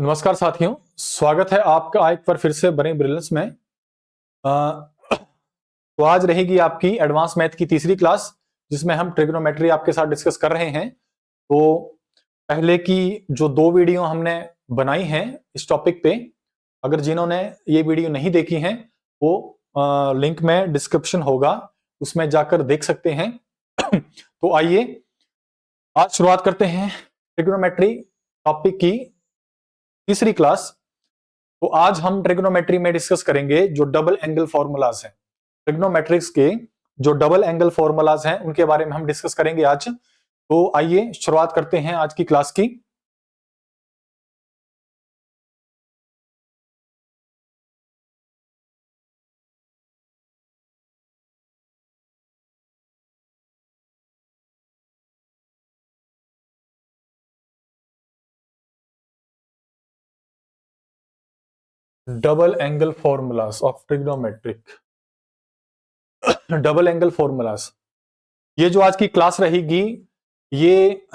नमस्कार साथियों, स्वागत है आपका एक बार फिर से बने ब्रिलियंस में। तो आज रहेगी आपकी एडवांस मैथ की तीसरी क्लास, जिसमें हम ट्रिग्नोमेट्री आपके साथ डिस्कस कर रहे हैं। तो पहले की जो दो वीडियो हमने बनाई हैं इस टॉपिक पे, अगर जिन्होंने ये वीडियो नहीं देखी हैं वो लिंक में डिस्क्रिप्शन होगा, उसमें जाकर देख सकते हैं। तो आइए आज शुरुआत करते हैं ट्रिग्नोमेट्री टॉपिक की तीसरी क्लास। तो आज हम ट्रिग्नोमेट्री में डिस्कस करेंगे जो डबल एंगल फॉर्मूलाज हैं। ट्रिग्नोमेट्रिक्स के जो डबल एंगल फॉर्मूलाज हैं उनके बारे में हम डिस्कस करेंगे आज। तो आइए शुरुआत करते हैं आज की क्लास की। Double angle formulas of trigonometric. Double angle formulas, ये जो आज की क्लास रहेगी, ये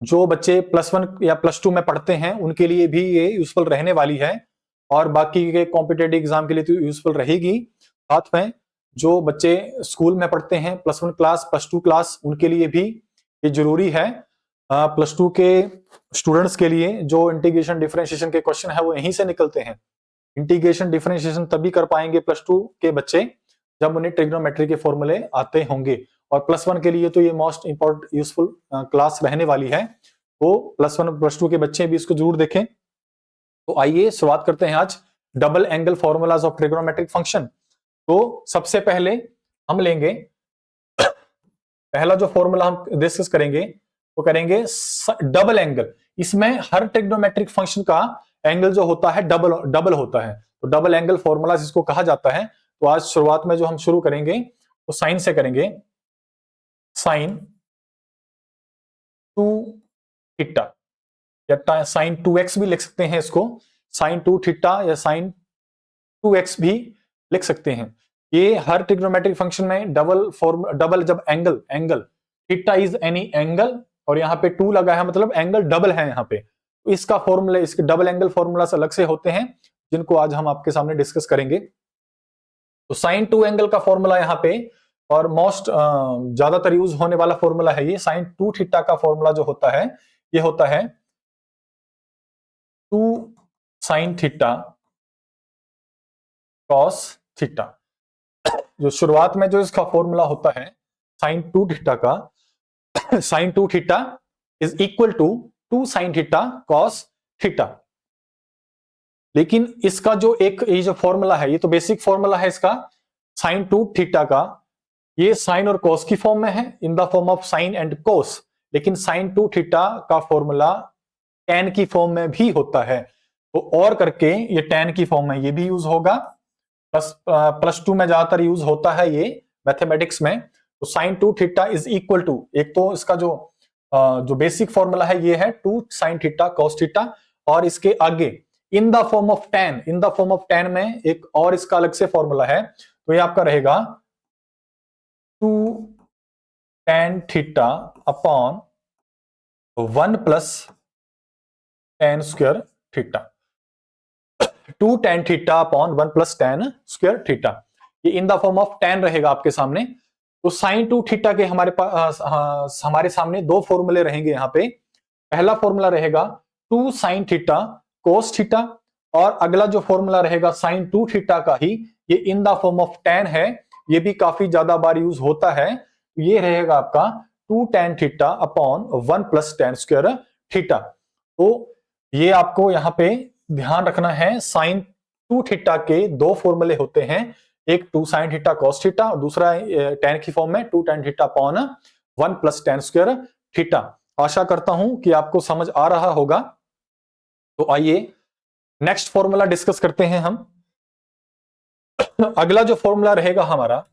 जो बच्चे +1 या +2 में पढ़ते हैं उनके लिए भी ये यूजफुल रहने वाली है, और बाकी के कॉम्पिटेटिव एग्जाम के लिए तो यूजफुल रहेगी। साथ में जो बच्चे स्कूल में पढ़ते हैं +1 क्लास +2 क्लास, उनके लिए भी ये जरूरी है। +2 के स्टूडेंट्स के लिए जो इंटीग्रेशन डिफरेंशिएशन के क्वेश्चन है वो यहीं से निकलते हैं। इंटीग्रेशन डिफरेंशिएशन तभी कर पाएंगे +2 के बच्चे जब उन्हें ट्रिग्नोमेट्री के फॉर्मूले आते होंगे, और +1 के लिए तो ये मोस्ट इंपॉर्टेंट यूजफुल क्लास रहने वाली है। तो +1 +2 के बच्चे भी इसको जरूर देखें। तो आइए शुरुआत करते हैं आज double angle formulas of trigonometric function. तो सबसे पहले हम लेंगे पहला जो फॉर्मूला हम डिस्कस करेंगे वो करेंगे डबल एंगल। इसमें हर ट्रिग्नोमेट्रिक फंक्शन का एंगल जो होता है डबल होता है, तो डबल एंगल फॉर्मूला इसको कहा जाता है। तो आज शुरुआत में जो हम शुरू करेंगे वो साइन से करेंगे। साइन 2 थीटा या साइन 2x भी लिख सकते हैं इसको, साइन 2 थीटा या साइन 2x भी लिख सकते हैं। ये हर ट्रिग्नोमेट्रिक फंक्शन में डबल जब angle theta is any angle, और यहाँ पे 2 लगा है मतलब एंगल डबल है यहाँ पे, तो इसका फॉर्मूला, इसके डबल एंगल फॉर्मूला अलग से होते हैं जिनको आज हम आपके सामने डिस्कस करेंगे। तो साइन 2 एंगल का फॉर्मूला यहाँ पे, और मोस्ट ज्यादातर यूज होने वाला फॉर्मूला है ये साइन 2 थीटा का फॉर्मूला जो होता है, ये होता है 2 साइन थीटा कॉस थीटा। जो शुरुआत में जो इसका फॉर्मूला होता है साइन 2 थीटा का, sine 2 theta is equal to 2 sine theta cos theta. लेकिन इसका जो एक ये जो फॉर्मूला है, ये तो बेसिक फॉर्मूला है इसका साइन 2 थीटा का, ये साइन और कॉस की फॉर्म में है, इन the form of sine and cos. लेकिन साइन 2 थीटा का फॉर्मूला tan की फॉर्म में भी होता है, तो और करके ये tan की फॉर्म में ये भी यूज होगा। +2 में ज्यादातर यूज होता है ये मैथमेटिक्स में। तो sine 2 theta is equal to, एक तो इसका जो बेसिक फॉर्मूला है ये है 2 साइन थीटा कॉस थीटा, और इसके आगे इन द फॉर्म ऑफ tan में एक और इसका अलग से फॉर्मूला है, तो ये आपका रहेगा 2 tan theta upon 1 + tan square theta. 2 tan theta upon 1 + tan square theta, ये in the form of tan रहेगा आपके सामने। तो साइन 2 थीटा के हमारे पास हमारे सामने दो फॉर्मूले रहेंगे यहाँ पे। पहला फॉर्मूला रहेगा 2 साइन थीटा कोस थीटा, और अगला जो फॉर्मूला रहेगा साइन 2 थीटा का ही, ये in the form of tan है, ये भी काफी ज्यादा बार यूज होता है। ये रहेगा आपका 2 tan theta upon 1 + tan square theta. तो ये आपको यहाँ पे ध्यान रखना है, साइन 2 थीटा के दो फॉर्मूले होते हैं, एक 2 साइन थीटा कॉस थीटा और दूसरा tan की फॉर्म में 2 tan theta upon 1 + tan square theta. आशा करता हूं कि आपको समझ आ रहा होगा। तो आइए नेक्स्ट फॉर्मूला डिस्कस करते हैं हम। अगला जो फॉर्मूला रहेगा हमारा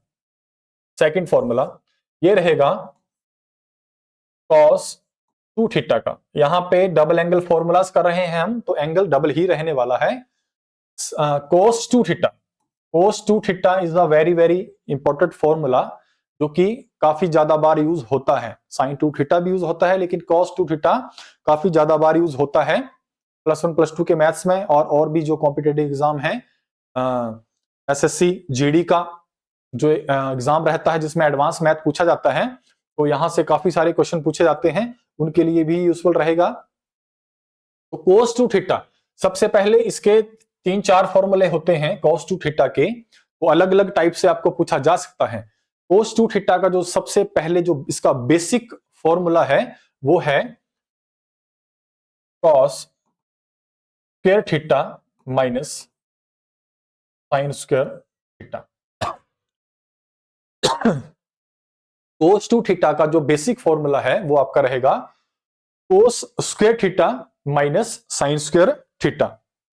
सेकंड फॉर्मूला, ये रहेगा cos 2 थीटा का। यहां पे डबल एंगल फॉर्मूलाज कर रहे हैं हम, तो एंगल डबल ही रहने वाला है। cos 2 theta is a very very important formula, जो कि काफी ज्यादा बार यूज होता है। साइन 2 थीटा भी यूज होता है, लेकिन cos 2 थीटा काफी ज्यादा बार यूज होता है। +1 +2 के मैथ्स में और भी जो कॉम्पिटेटिव एग्जाम है, SSC GD का जो एग्जाम रहता है जिसमें एडवांस मैथ पूछा जाता है, तो यहां से काफी सारे क्वेश्चन पूछे जाते हैं, उनके लिए भी यूजफुल रहेगा। तो cos टू थीटा, सबसे पहले इसके 3-4 फॉर्मूले होते हैं cos टू थीटा के, वो अलग अलग टाइप से आपको पूछा जा सकता है। cos टू थीटा का जो सबसे पहले जो इसका बेसिक फॉर्मूला है वो है cos square theta minus sine square theta. cos two theta का जो बेसिक फॉर्मूला है वो आपका रहेगा cos square theta minus sine square theta,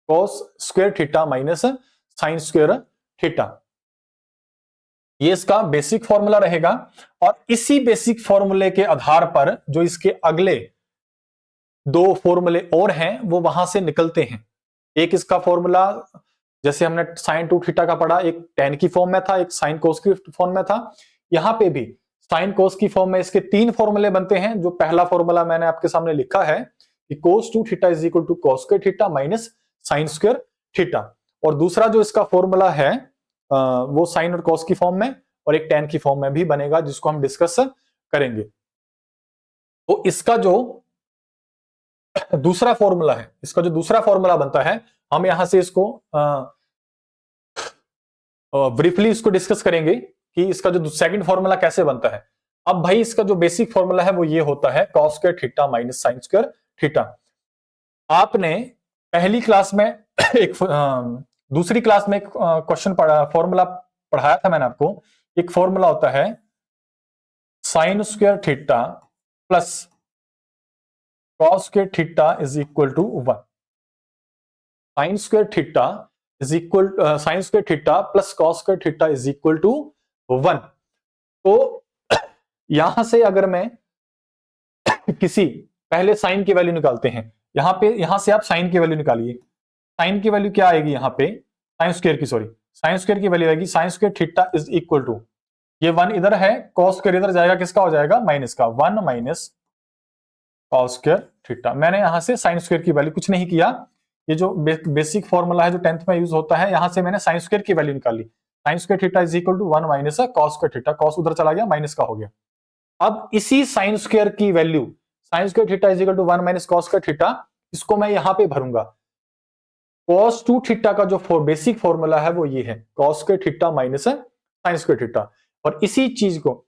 cos square theta minus sine square theta, ये इसका बेसिक फॉर्मूला रहेगा। और इसी बेसिक फॉर्मूले के आधार पर जो इसके अगले 2 फॉर्मूले और हैं वो वहां से निकलते हैं। एक इसका फॉर्मूला जैसे हमने साइन टू थीटा का पढ़ा, एक tan की फॉर्म में था, एक साइन कोस की फॉर्म में था। यहां पे भी साइन कोस की फॉर्म में इसके 3 फॉर्मूले बनते हैं। जो पहला फॉर्मूला मैंने आपके सामने लिखा है कि cos two theta is equal to cos square theta minus sine square theta, और दूसरा जो इसका फॉर्मूला है वो साइन और कॉस की फॉर्म में और एक tan की फॉर्म में भी बनेगा, जिसको हम डिस्कस करेंगे। तो इसका जो दूसरा फॉर्मूला है, इसका जो दूसरा फॉर्मूला बनता है, हम यहां से इसको ब्रीफली इसको डिस्कस करेंगे कि इसका जो सेकंड फॉर्मूला कैसे बनता है। अब भाई इसका जो बेसिक फॉर्मूला है वो ये होता है cos square theta minus sine square theta. आपने पहली क्लास में दूसरी क्लास में एक क्वेश्चन पढ़ा, फॉर्मूला पढ़ाया था मैंने आपको। एक फॉर्मूला होता है sine square theta plus cos square theta is equal to 1। Sine square theta is equal sine square theta plus cos square theta is equal to 1। तो यहां से अगर मैं किसी पहले साइन की वैल्यू निकालते हैं, यहां से आप साइन की वैल्यू निकालिए। साइन की वैल्यू क्या आएगी यहाँ पे, साइन स्क्वायर की वैल्यू आएगी sine square theta is equal to, ये 1 इधर है, cos स्क्वायर इधर जाएगा, किसका हो जाएगा, माइनस का, 1 माइनस cos स्क्वायर थीटा। मैंने यहां से साइन स्क्वायर की वैल्यू कुछ नहीं किया, ये जो बेसिक फॉर्मूला है जो 10th में यूज होता है, यहां से मैंने साइन स्क्वायर की वैल्यू निकाली। Sine square theta is equal to 1 minus cos square theta, cos उधर चला गया, माइनस का हो गया। अब इसी साइन स्क्वायर की value, sine square theta is equal to 1 minus cos square theta, इसको मैं यहां पे भरूंगा। cos टू थीटा का जो बेसिक फॉर्मूला है वो ये है cos square theta minus sine square theta. और इसी चीज को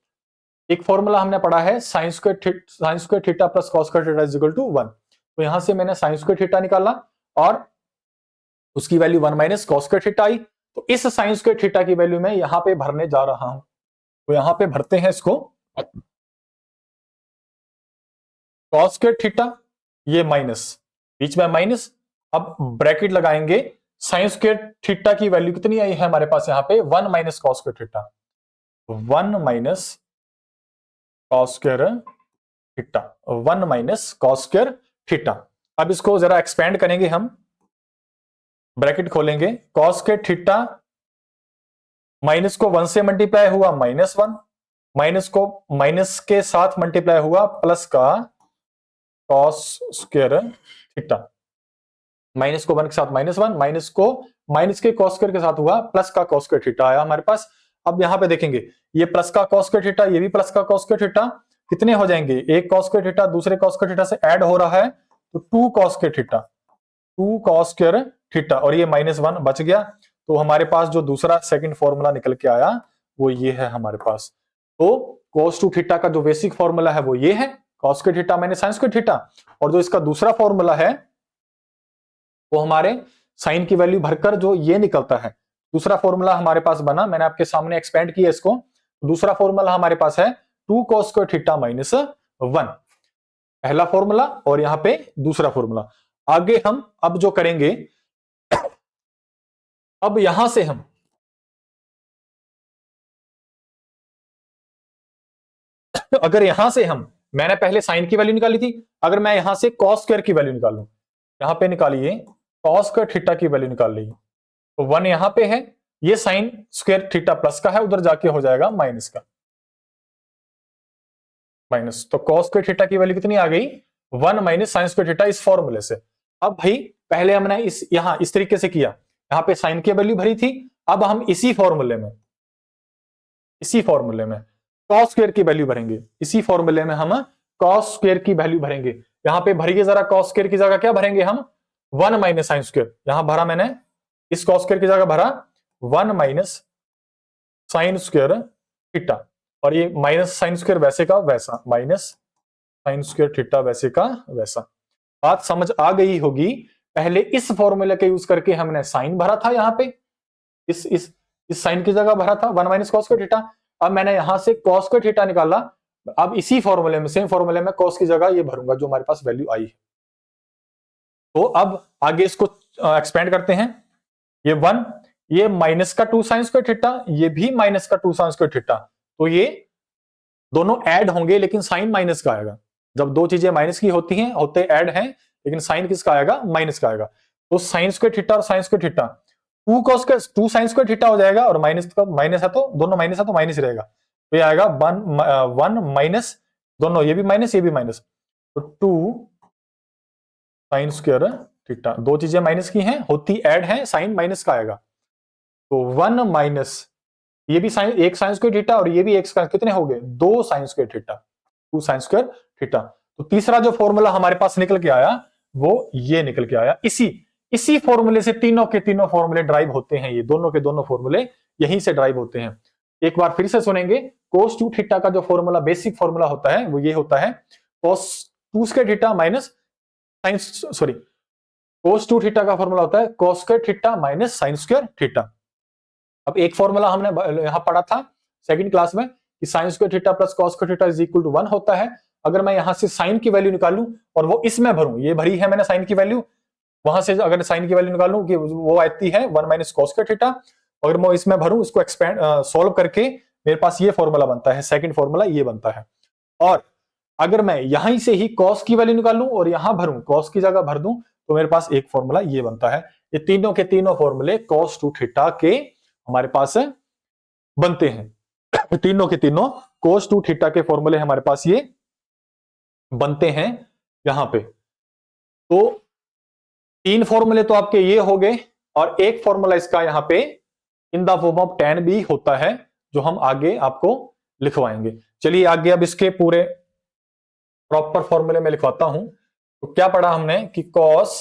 एक फॉर्मूला हमने पढ़ा है sine square theta plus cos square theta is equal to 1। तो यहां से मैंने साइन स्क्वायर थीटा निकाला और उसकी value 1 minus cos square theta आई। तो इस साइन स्क्वायर थीटा की वैल्यू मैं यहां पे भरने जा रहा हूं। तो यहां पे भरते हैं इसको, cos स्क्वायर थीटा, ये माइनस, बीच में माइनस, अब ब्रैकेट लगाएंगे। साइन स्क्वायर थीटा की वैल्यू कितनी आई है हमारे पास यहाँ पे, 1 minus cos square theta, 1 minus cos square theta, 1 minus cos square theta. अब इसको जरा एक्सपेंड करेंगे हम, ब्रैकेट खोलेंगे, cos स्क्वायर थीटा माइनस को 1 से मल्टीप्लाई हुआ -1, माइनस को माइनस के साथ मल्टीप्लाई हुआ प्लस का cos स्क्वायर थीटा, माइनस को 1 के साथ -1, माइनस को माइनस के cos स्क्वायर के साथ हुआ प्लस का cos स्क्वायर थीटा आया हमारे पास। अब यहां पे देखेंगे, ये प्लस का cos स्क्वायर थीटा, ये भी प्लस का cos स्क्वायर थीटा, कितने हो जाएंगे, एक cos स्क्वायर थीटा दूसरे cos स्क्वायर थीटा से ऐड हो रहा है, तो 2 cos square theta, 2 cos square theta, और ये -1 बच गया। तो हमारे पास जो दूसरा सेकंड फॉर्मूला निकल के आया वो ये है हमारे पास। तो cos टू थीटा का जो बेसिक फॉर्मूला है वो ये है cos square theta minus sine square theta, और जो इसका दूसरा फॉर्मूला है वो हमारे साइन की वैल्यू भरकर जो ये निकलता है, दूसरा फॉर्मूला हमारे पास बना, मैंने आपके सामने एक्सपेंड किया इसको। दूसरा फॉर्मूला हमारे पास है 2 cos स्क्वायर थीटा माइनस 1, पहला फॉर्मूला और यहां पे दूसरा फॉर्मूला। आगे हम अब जो करेंगे, अब यहां से हम अगर यहां से हम, मैंने पहले साइन की वैल्यू निकाली थी, अगर मैं यहां से cos स्क्वायर की वैल्यू निकालूं, यहां पे निकालिए, cos स्क्वायर थीटा की वैल्यू निकाल ली, तो 1 यहां पे है, ये साइन स्क्वायर थीटा प्लस का है, उधर जाके हो जाएगा माइनस का, माइनस। तो cos स्क्वायर थीटा की वैल्यू कितनी आ गई, 1 माइनस साइन स्क्वायर थीटा इस फॉर्मूले से। अब भाई पहले हमने यहां इस तरीके से किया, यहां पे साइन की वैल्यू भरी थी, अब हम इसी फॉर्मूले में कॉस स्क्वायर की वैल्यू भरेंगे, इसी फॉर्मूले में हम कॉस स्क्वायर की वैल्यू भरेंगे। यहां पे भरिए जरा, कॉस स्क्वायर की जगह क्या भरेंगे हम, 1 माइनस साइन स्क्वायर। यहां भरा मैंने, इस कॉस स्क्वायर की जगह भरा 1 माइनस साइन स्क्वायर थीटा, और ये माइनस साइन स्क्वायर वैसे का वैसा, माइनस साइन स्क्वायर थीटा वैसे का वैसा। बात समझ आ गई होगी। पहले इस फॉर्मूले के यूज करके हमने साइन भरा था, यहां पे इस साइन की जगह भरा था 1 माइनस कॉस स्क्वायर थीटा। अब मैंने यहां से कॉस स्क्वायर थीटा निकाला, अब इसी फॉर्मूले में, सेम फॉर्मूले में कॉस की जगह ये भरूंगा जो हमारे पास वैल्यू आई है। तो अब आगे इसको एक्सपेंड करते हैं। ये 1, ये माइनस का 2 साइन स्क्वायर थीटा, ये भी माइनस का 2 साइन स्क्वायर थीटा, तो ये दोनों ऐड होंगे लेकिन साइन माइनस का आएगा। जब दो चीजें माइनस की होती हैं, होते ऐड हैं, लेकिन साइन किसका आएगा, माइनस का आएगा। तो साइन स्क्वायर थीटा और साइन स्क्वायर थीटा, 2 cos का 2 साइन स्क्वायर थीटा हो जाएगा, और माइनस का माइनस है तो दोनों माइनस है तो माइनस रहेगा, तो ये आएगा 1 माइनस, दोनों ये भी माइनस ये भी माइनस, तो 2 साइन स्क्वायर थीटा। दो चीजें माइनस की हैं, होती ऐड हैं, साइन माइनस का आएगा, तो 1 माइनस ये भी साइन, एक साइन स्क्वायर थीटा और ये भी एक साइन, कितने हो गए, 2 sign square theta, 2 sign square theta. तो तीसरा जो फॉर्मूला हमारे पास निकल के आया वो ये निकल के आया। इसी फॉर्मूले से तीनों के तीनों फॉर्मूले ड्राइव होते हैं, ये दोनों के दोनों फॉर्मूले यहीं से ड्राइव होते हैं। एक बार फिर से सुनेंगे, cos 2 थीटा का जो फॉर्मूला, बेसिक फॉर्मूला होता है वो ये होता है, cos 2 square theta minus sine, sorry, cos 2 theta का फॉर्मूला होता है cos square theta minus sine square theta. अब एक फॉर्मूला हमने यहां पढ़ा था सेकंड क्लास में कि sine square theta plus cos square theta is equal to 1 होता है। अगर मैं यहां से साइन की वैल्यू निकालूं और वो इसमें भरूं, ये भरी है मैंने साइन की वैल्यू, वहां से अगर साइन की वैल्यू निकालूं कि वो आती है 1 माइनस कॉस स्क्वायर थीटा, अगर मैं इसमें भरूं, इसको एक्सपेंड सॉल्व करके मेरे पास ये फॉर्मूला बनता है, सेकंड फॉर्मूला ये बनता है। और अगर मैं यहां से ही कॉस की वैल्यू निकालूं और यहां भरूं, कॉस की जगह भर दूं, तो मेरे पास एक फॉर्मूला ये बनता है। ये तीनों के तीनों फॉर्मूले cos 2 थीटा के हमारे पास बनते हैं। तीनों के तीनों cos 2 थीटा के फॉर्मूले हमारे पास ये बनते हैं यहां पे। तो 3 फॉर्मूले तो आपके ये हो गए, और एक फॉर्मूला इसका यहां पे इन द फॉर्म ऑफ tan भी होता है, जो हम आगे आपको लिखवाएंगे। चलिए आगे अब इसके पूरे प्रॉपर फॉर्मूले में लिखवाता हूं। तो क्या पढ़ा हमने कि cos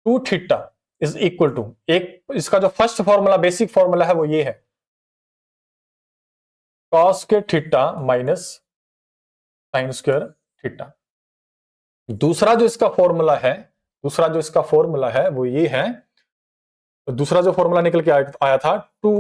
2 theta is equal to, एक इसका जो फर्स्ट फॉर्मूला, बेसिक फॉर्मूला है वो ये है, cos square theta minus sine square theta. दूसरा जो इसका फॉर्मूला है वो ये है, दूसरा जो फॉर्मूला निकल के आया था 2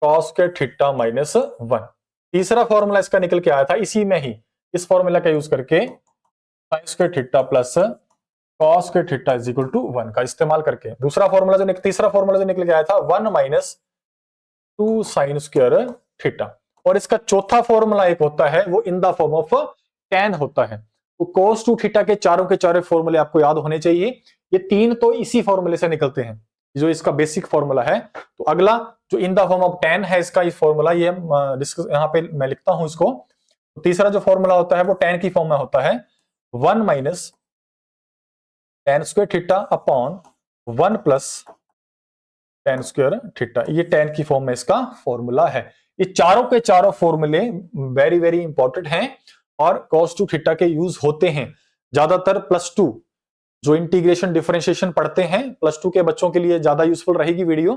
cos स्क्वायर थीटा माइनस 1। तीसरा फॉर्मूला इसका निकल के आया था इसी में ही, इस फॉर्मूला का यूज करके sine square theta plus cos square theta is equal to 1 का इस्तेमाल करके। दूसरा फॉर्मूला जो तीसरा फॉर्मूला जो निकल के आया था 1 माइनस 2 साइन स्क्वायर थीटा। और इसका चौथा फॉर्मूला एक होता है, वो इन द फॉर्म ऑफ tan होता है। तो cos 2 थीटा के चारों फॉर्मूले आपको याद होने चाहिए। ये तीन तो इसी फॉर्मूले से निकलते हैं, जो इसका बेसिक फॉर्मूला है। तो अगला जो इन द फॉर्म ऑफ tan है, इसका ये फॉर्मूला, ये यहाँ पे मैं लिखता हूं इसको। तो तीसरा जो फॉर्मूला होता है वो tan की फॉर्म में होता है, 1 minus tan square theta upon 1 plus tan square theta. ये tan की फॉर्म में इसका फॉर्मूला है। ये चारों के चारों फॉर्मूले वेरी वेरी इंपॉर्टेंट हैं और cos 2 थीटा के यूज होते हैं ज्यादातर +2 जो इंटीग्रेशन डिफरेंशिएशन पढ़ते हैं, +2 के बच्चों के लिए ज्यादा यूजफुल रहेगी वीडियो।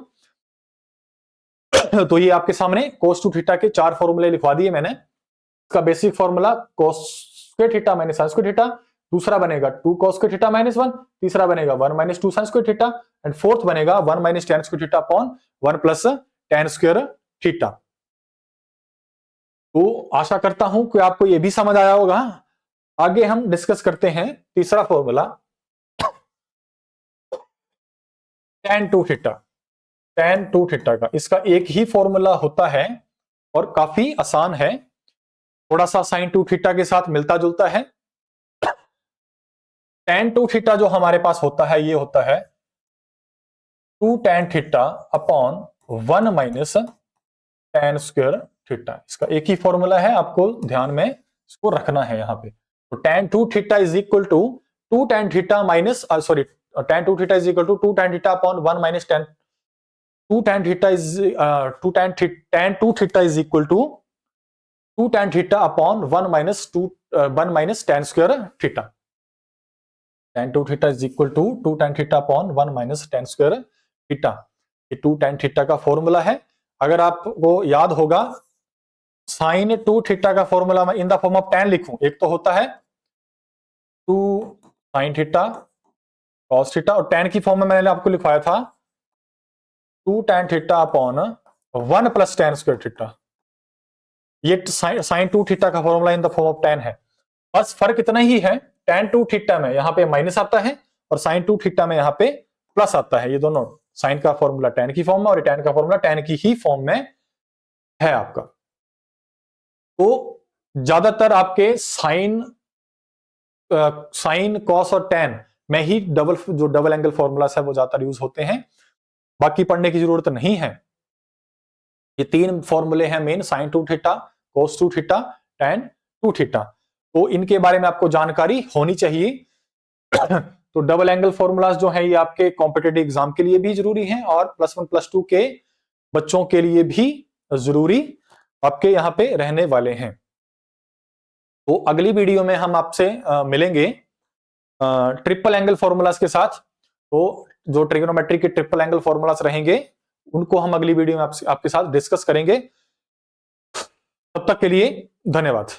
तो ये आपके सामने cos 2 थीटा के 4 फॉर्मूले लिखवा दिए मैंने। इसका basic formula cos square theta minus sine square theta, दूसरा बनेगा 2 cos स्क्वायर थीटा माइनस 1, तीसरा बनेगा 1 minus 2 sign square theta, and fourth बनेगा 1 minus tan square theta upon 1 plus tan square theta. तो आशा करता हूं कि आपको यह भी समझ आया होगा। आगे हम डिस्कस करते हैं तीसरा formula tan 2 theta. tan 2 theta का इसका एक ही फॉर्मूला होता है और काफी आसान है, थोड़ा सा sin 2 थीटा के साथ मिलता जुलता है। tan 2 थीटा जो हमारे पास होता है ये होता है 2 tan theta upon 1 minus tan square theta. इसका एक ही फॉर्मूला है, आपको ध्यान में इसको रखना है यहां पे। तो tan 2 theta is equal to 2 tan theta minus tan 2 theta is equal to 2 tan theta upon 1 minus tan 2 tan theta is tan 2 theta is equal to 2 tan theta upon 1 minus tan square theta. Tan 2 theta is equal to 2 tan theta upon 1 minus tan square theta. ये 2 tan theta का formula है. अगर आपको याद होगा sin 2 theta का formula मैं इन the form of tan लिखूं, एक तो होता है 2 sin थीटा cos थीटा, और tan की फॉर्म में मैंने आपको लिखवाया था 2 tan theta upon 1 plus tan square theta. ये sin 2 थीटा का formula in the form of tan है. बस फर्क इतना ही है, tan 2 थीटा में यहां पे माइनस आता है और sin 2 थीटा में यहां पे प्लस आता है. ये दोनों sin का फॉर्मूला tan की फॉर्म में और tan का फॉर्मूला tan की ही फॉर्म में है आपका. तो ज्यादातर आपके साइन कॉस और tan में ही डबल एंगल फॉर्मूलास है वो ज्यादातर यूज होते हैं. बाकी पढ़ने की जरूरत नहीं है. ये 3 फॉर्मूले हैं main, sin 2 theta, cos 2 theta, tan 2 theta. तो इनके बारे में आपको जानकारी होनी चाहिए. तो डबल एंगल फॉर्मूलास जो है ये आपके कॉम्पिटिटिव एग्जाम के लिए भी जरूरी हैं और +1 +2 के बच्चों के लिए भी जरूरी आपके यहाँ पे रहने वाले हैं. तो अगली वीडियो में हम आपसे मिलेंगे ट्रिपल एंगल फॉर्मूलास के साथ. तो जो ट्रिग्नोमेट्री के ट्रिपल एंगल फॉर्मूलास रहेंगे उनको हम अगली वीडियो में आपके साथ डिस्कस करेंगे. तब तक के लिए धन्यवाद.